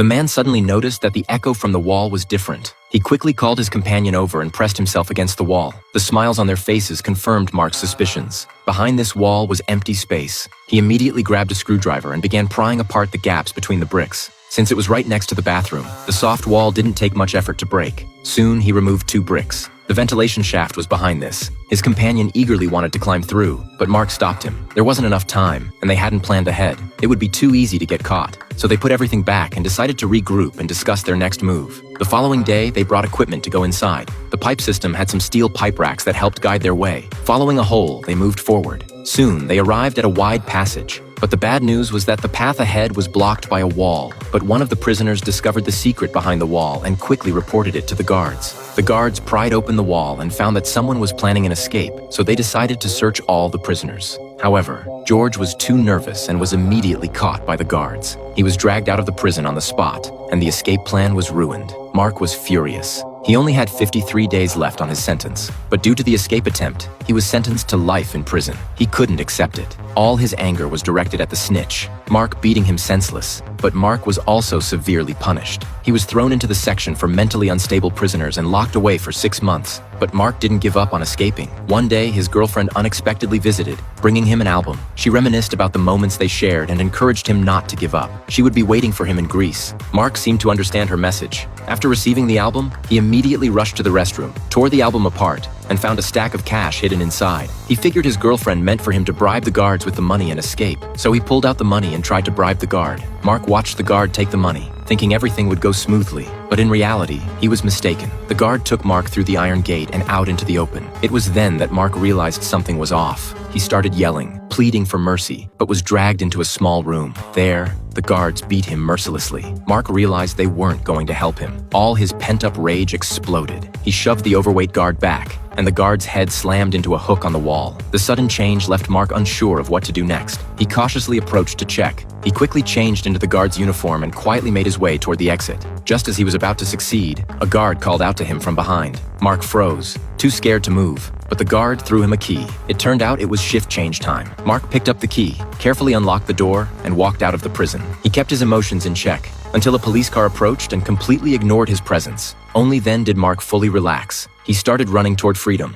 The man suddenly noticed that the echo from the wall was different. He quickly called his companion over and pressed himself against the wall. The smiles on their faces confirmed Mark's suspicions. Behind this wall was empty space. He immediately grabbed a screwdriver and began prying apart the gaps between the bricks. Since it was right next to the bathroom, the soft wall didn't take much effort to break. Soon, he removed 2 bricks. The ventilation shaft was behind this. His companion eagerly wanted to climb through, but Mark stopped him. There wasn't enough time, and they hadn't planned ahead. It would be too easy to get caught. So they put everything back and decided to regroup and discuss their next move. The following day, they brought equipment to go inside. The pipe system had some steel pipe racks that helped guide their way. Following a hole, they moved forward. Soon, they arrived at a wide passage. But the bad news was that the path ahead was blocked by a wall. But one of the prisoners discovered the secret behind the wall and quickly reported it to the guards. The guards pried open the wall and found that someone was planning an escape, so they decided to search all the prisoners. However, George was too nervous and was immediately caught by the guards. He was dragged out of the prison on the spot, and the escape plan was ruined. Mark was furious. He only had 53 days left on his sentence, but due to the escape attempt, he was sentenced to life in prison. He couldn't accept it. All his anger was directed at the snitch, Mark beating him senseless. But Mark was also severely punished. He was thrown into the section for mentally unstable prisoners and locked away for 6 months. But Mark didn't give up on escaping. One day, his girlfriend unexpectedly visited, bringing him an album. She reminisced about the moments they shared and encouraged him not to give up. She would be waiting for him in Greece. Mark seemed to understand her message. After receiving the album, he immediately rushed to the restroom, tore the album apart, and found a stack of cash hidden inside. He figured his girlfriend meant for him to bribe the guards with the money and escape, so he pulled out the money and tried to bribe the guard. Mark watched the guard take the money, thinking everything would go smoothly. But in reality, he was mistaken. The guard took Mark through the iron gate and out into the open. It was then that Mark realized something was off. He started yelling, pleading for mercy, but was dragged into a small room. There, the guards beat him mercilessly. Mark realized they weren't going to help him. All his pent-up rage exploded. He shoved the overweight guard back, and the guard's head slammed into a hook on the wall. The sudden change left Mark unsure of what to do next. He cautiously approached to check. He quickly changed into the guard's uniform and quietly made his way toward the exit. Just as he was about to succeed, a guard called out to him from behind. Mark froze, too scared to move, but the guard threw him a key. It turned out it was shift change time. Mark picked up the key, carefully unlocked the door, and walked out of the prison. He kept his emotions in check until a police car approached and completely ignored his presence. Only then did Mark fully relax. He started running toward freedom.